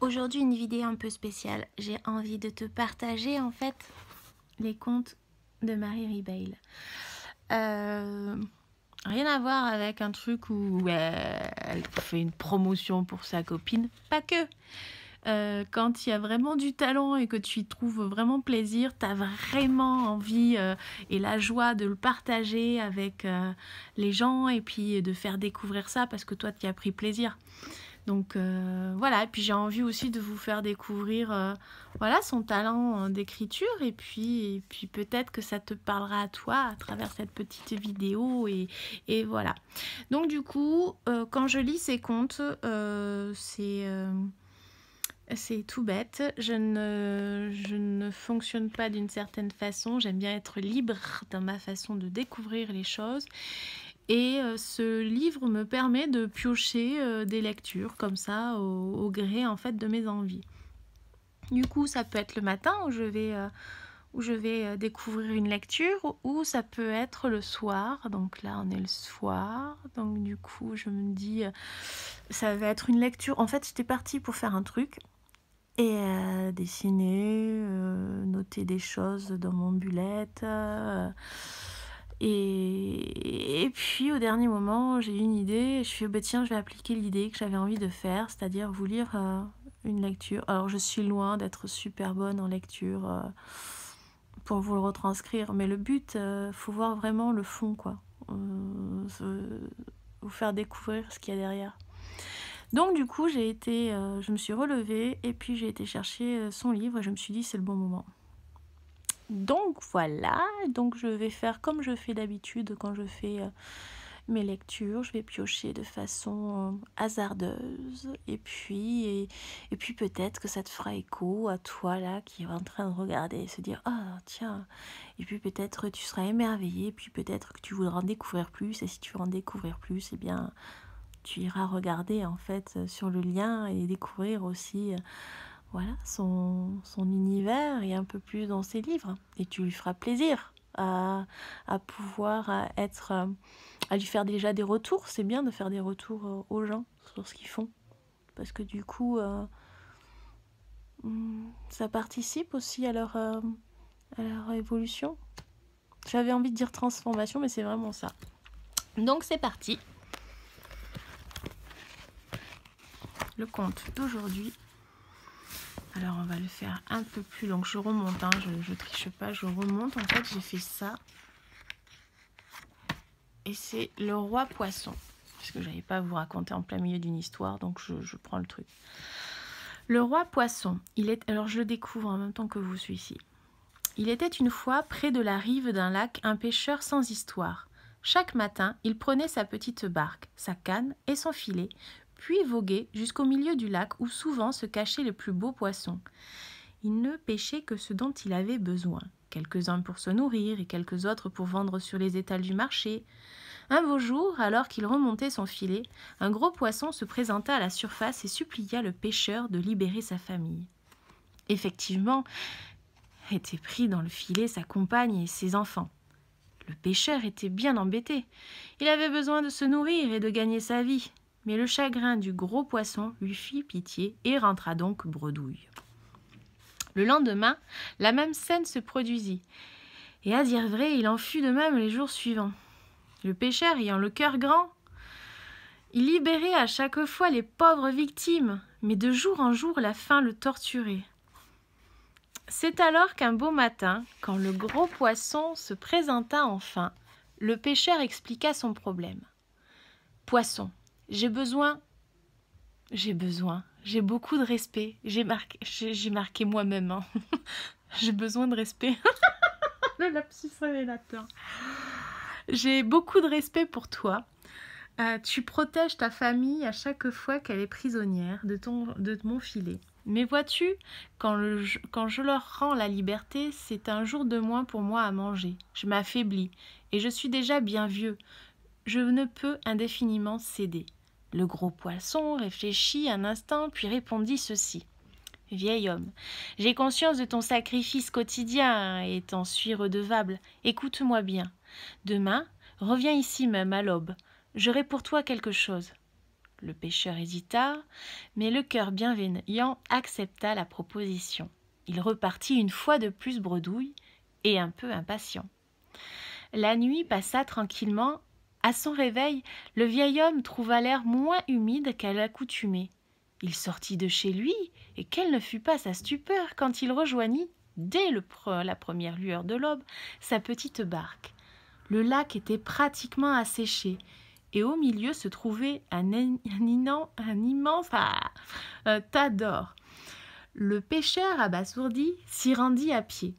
Aujourd'hui, une vidéo un peu spéciale. J'ai envie de te partager en fait les contes de Marie Ribeil. Rien à voir avec un truc où elle fait une promotion pour sa copine. Pas que. Quand il y a vraiment du talent et que tu y trouves vraiment plaisir, tu as vraiment envie et la joie de le partager avec les gens et puis de faire découvrir ça parce que toi tu y as pris plaisir. Donc voilà, et puis j'ai envie aussi de vous faire découvrir voilà, son talent d'écriture et puis peut-être que ça te parlera à toi à travers cette petite vidéo et voilà. Donc du coup, quand je lis ces contes, c'est tout bête, je ne fonctionne pas d'une certaine façon, j'aime bien être libre dans ma façon de découvrir les choses. Et ce livre me permet de piocher des lectures comme ça au gré en fait de mes envies. Du coup, ça peut être le matin où je vais découvrir une lecture ou ça peut être le soir. Donc là, on est le soir. Donc du coup, je me dis, ça va être une lecture. En fait, j'étais partie pour faire un truc et dessiner, noter des choses dans mon bullette. Et puis au dernier moment, j'ai eu une idée. Je fais, bah, tiens, je vais appliquer l'idée que j'avais envie de faire, c'est-à-dire vous lire une lecture. Alors je suis loin d'être super bonne en lecture pour vous le retranscrire, mais le but, faut voir vraiment le fond, quoi. Vous faire découvrir ce qu'il y a derrière. Donc du coup, je me suis relevée et puis j'ai été chercher son livre et je me suis dit c'est le bon moment. Donc voilà, donc je vais faire comme je fais d'habitude quand je fais mes lectures, je vais piocher de façon hasardeuse et puis peut-être que ça te fera écho à toi là qui est en train de regarder et se dire ah tiens, et puis peut-être tu seras émerveillé, et puis peut-être que tu voudras en découvrir plus et si tu veux en découvrir plus, eh bien tu iras regarder en fait sur le lien et découvrir aussi voilà, son univers et un peu plus dans ses livres. Et tu lui feras plaisir à pouvoir à lui faire déjà des retours. C'est bien de faire des retours aux gens sur ce qu'ils font. Parce que du coup, ça participe aussi à leur évolution. J'avais envie de dire transformation, mais c'est vraiment ça. Donc c'est parti. Le conte d'aujourd'hui. Alors on va le faire un peu plus long. Je remonte, hein, je triche pas, je remonte. En fait, j'ai fait ça. Et c'est le roi poisson. Parce que je n'allais pas vous raconter en plein milieu d'une histoire, donc je prends le truc. Le roi poisson, alors je le découvre en même temps que vous celui-ci. Il était une fois près de la rive d'un lac un pêcheur sans histoire. Chaque matin, il prenait sa petite barque, sa canne et son filet, puis voguait jusqu'au milieu du lac où souvent se cachaient les plus beaux poissons. Il ne pêchait que ce dont il avait besoin, quelques-uns pour se nourrir et quelques autres pour vendre sur les étals du marché. Un beau jour, alors qu'il remontait son filet, un gros poisson se présenta à la surface et supplia le pêcheur de libérer sa famille. Effectivement, étaient pris dans le filet sa compagne et ses enfants. Le pêcheur était bien embêté. Il avait besoin de se nourrir et de gagner sa vie. Mais le chagrin du gros poisson lui fit pitié et rentra donc bredouille. Le lendemain, la même scène se produisit. Et à dire vrai, il en fut de même les jours suivants. Le pêcheur, ayant le cœur grand, il libérait à chaque fois les pauvres victimes, mais de jour en jour la faim le torturait. C'est alors qu'un beau matin, quand le gros poisson se présenta enfin, le pêcheur expliqua son problème. « Poisson, j'ai beaucoup de respect. J'ai marqué moi-même. Hein. J'ai besoin de respect. Le lapsus révélateur. J'ai beaucoup de respect pour toi. Tu protèges ta famille à chaque fois qu'elle est prisonnière de mon filet. Mais vois-tu, quand je leur rends la liberté, c'est un jour de moins pour moi à manger. Je m'affaiblis et je suis déjà bien vieux. Je ne peux indéfiniment céder. » Le gros poisson réfléchit un instant, puis répondit ceci. « Vieil homme, j'ai conscience de ton sacrifice quotidien et t'en suis redevable. Écoute-moi bien. Demain, reviens ici même à l'aube. J'aurai pour toi quelque chose. » Le pêcheur hésita, mais le cœur bienveillant accepta la proposition. Il repartit une fois de plus bredouille et un peu impatient. La nuit passa tranquillement. À son réveil, le vieil homme trouva l'air moins humide qu'à l'accoutumée. Il sortit de chez lui, et quelle ne fut pas sa stupeur quand il rejoignit, dès la première lueur de l'aube, sa petite barque. Le lac était pratiquement asséché, et au milieu se trouvait un immense tas d'or. Le pêcheur abasourdi s'y rendit à pied.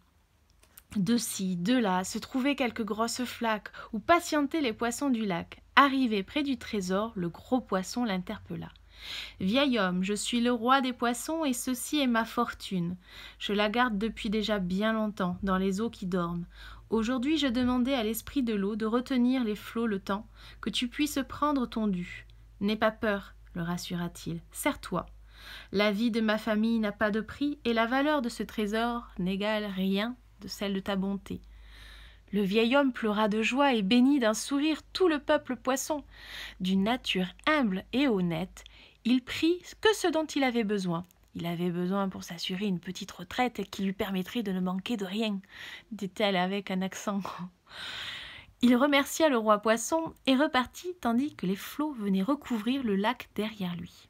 De ci, de là, se trouvaient quelques grosses flaques où patientaient les poissons du lac. Arrivé près du trésor, le gros poisson l'interpella. « Vieil homme, je suis le roi des poissons et ceci est ma fortune. Je la garde depuis déjà bien longtemps, dans les eaux qui dorment. Aujourd'hui, je demandais à l'esprit de l'eau de retenir les flots le temps, que tu puisses prendre ton dû. N'aie pas peur, le rassura-t-il, serre-toi. La vie de ma famille n'a pas de prix et la valeur de ce trésor n'égale rien de celle de ta bonté. » Le vieil homme pleura de joie et bénit d'un sourire tout le peuple poisson. D'une nature humble et honnête, il prit que ce dont il avait besoin. Il avait besoin pour s'assurer une petite retraite qui lui permettrait de ne manquer de rien, dit-elle avec un accent. Il remercia le roi poisson et repartit tandis que les flots venaient recouvrir le lac derrière lui.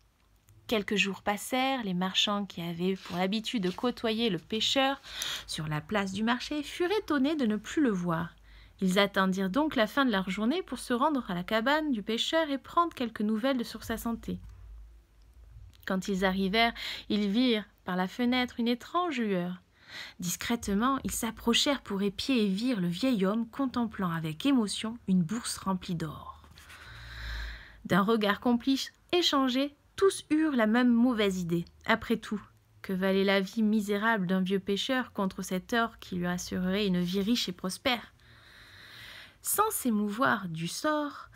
Quelques jours passèrent, les marchands qui avaient pour habitude de côtoyer le pêcheur sur la place du marché furent étonnés de ne plus le voir. Ils attendirent donc la fin de leur journée pour se rendre à la cabane du pêcheur et prendre quelques nouvelles sur sa santé. Quand ils arrivèrent, ils virent par la fenêtre une étrange lueur. Discrètement, ils s'approchèrent pour épier et virent le vieil homme contemplant avec émotion une bourse remplie d'or. D'un regard complice échangé, tous eurent la même mauvaise idée. Après tout, que valait la vie misérable d'un vieux pêcheur contre cet or qui lui assurerait une vie riche et prospère? Sans s'émouvoir du sort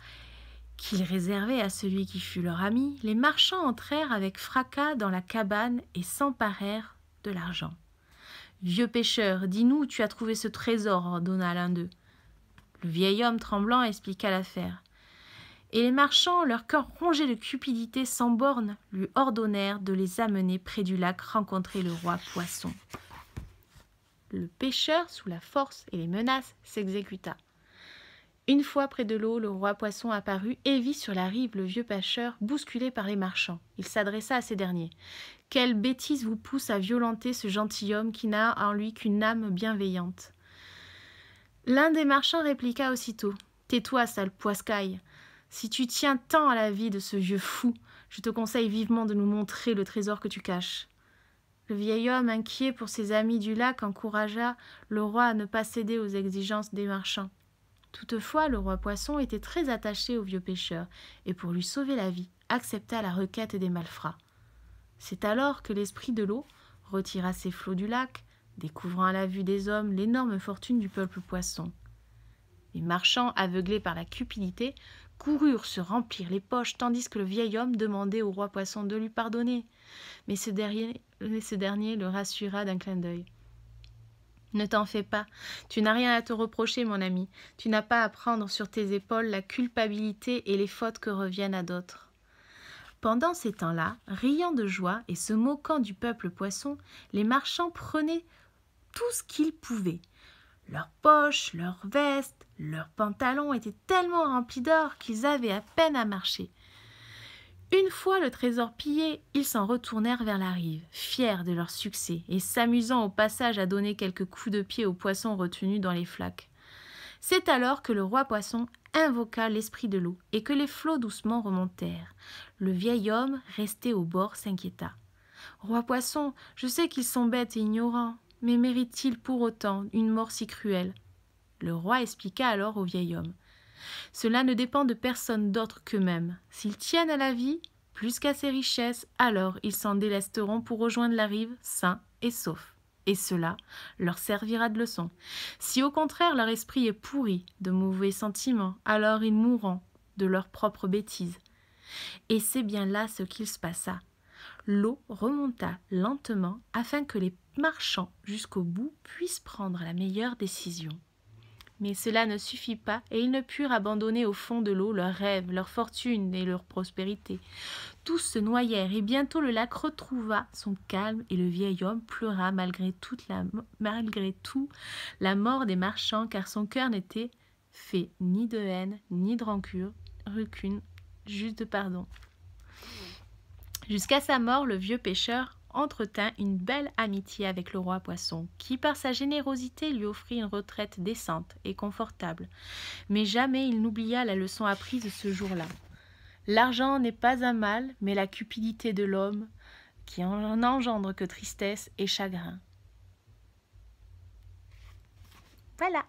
qu'il réservait à celui qui fut leur ami, les marchands entrèrent avec fracas dans la cabane et s'emparèrent de l'argent. « Vieux pêcheur, dis-nous où tu as trouvé ce trésor, ordonna l'un d'eux. Le vieil homme tremblant expliqua l'affaire. Et les marchands, leur cœur rongé de cupidité sans borne, lui ordonnèrent de les amener près du lac rencontrer le roi poisson. Le pêcheur, sous la force et les menaces, s'exécuta. Une fois près de l'eau, le roi poisson apparut et vit sur la rive le vieux pêcheur bousculé par les marchands. Il s'adressa à ces derniers. « Quelle bêtise vous pousse à violenter ce gentilhomme qui n'a en lui qu'une âme bienveillante ?» L'un des marchands répliqua aussitôt. « Tais-toi, sale poiscaille. Si tu tiens tant à la vie de ce vieux fou, je te conseille vivement de nous montrer le trésor que tu caches. » Le vieil homme, inquiet pour ses amis du lac, encouragea le roi à ne pas céder aux exigences des marchands. Toutefois, le roi poisson était très attaché au vieux pêcheur et pour lui sauver la vie, accepta la requête des malfrats. C'est alors que l'esprit de l'eau retira ses flots du lac, découvrant à la vue des hommes l'énorme fortune du peuple poisson. Les marchands, aveuglés par la cupidité, coururent se remplir les poches tandis que le vieil homme demandait au roi poisson de lui pardonner. Mais ce dernier le rassura d'un clin d'œil. « Ne t'en fais pas, tu n'as rien à te reprocher, mon ami. Tu n'as pas à prendre sur tes épaules la culpabilité et les fautes que reviennent à d'autres. » Pendant ces temps-là, riant de joie et se moquant du peuple poisson, les marchands prenaient tout ce qu'ils pouvaient. Leurs poches, leurs vestes, leurs pantalons étaient tellement remplis d'or qu'ils avaient à peine à marcher. Une fois le trésor pillé, ils s'en retournèrent vers la rive, fiers de leur succès et s'amusant au passage à donner quelques coups de pied aux poissons retenus dans les flaques. C'est alors que le roi poisson invoqua l'esprit de l'eau et que les flots doucement remontèrent. Le vieil homme, resté au bord, s'inquiéta. « Roi poisson, je sais qu'ils sont bêtes et ignorants, mais méritent-ils pour autant une mort si cruelle ?» Le roi expliqua alors au vieil homme. « Cela ne dépend de personne d'autre qu'eux-mêmes. S'ils tiennent à la vie, plus qu'à ses richesses, alors ils s'en délesteront pour rejoindre la rive, sains et saufs. Et cela leur servira de leçon. Si au contraire leur esprit est pourri de mauvais sentiments, alors ils mourront de leurs propres bêtises. » Et c'est bien là ce qu'il se passa. L'eau remonta lentement afin que les marchands jusqu'au bout puissent prendre la meilleure décision. Mais cela ne suffit pas, et ils ne purent abandonner au fond de l'eau leurs rêves, leur fortune et leur prospérité. Tous se noyèrent, et bientôt le lac retrouva son calme, et le vieil homme pleura malgré tout la mort des marchands, car son cœur n'était fait ni de haine, ni de rancune, juste de pardon. Jusqu'à sa mort, le vieux pêcheur entretint une belle amitié avec le roi Poisson, qui par sa générosité lui offrit une retraite décente et confortable. Mais jamais il n'oublia la leçon apprise ce jour-là. L'argent n'est pas un mal, mais la cupidité de l'homme qui n'engendre que tristesse et chagrin. Voilà.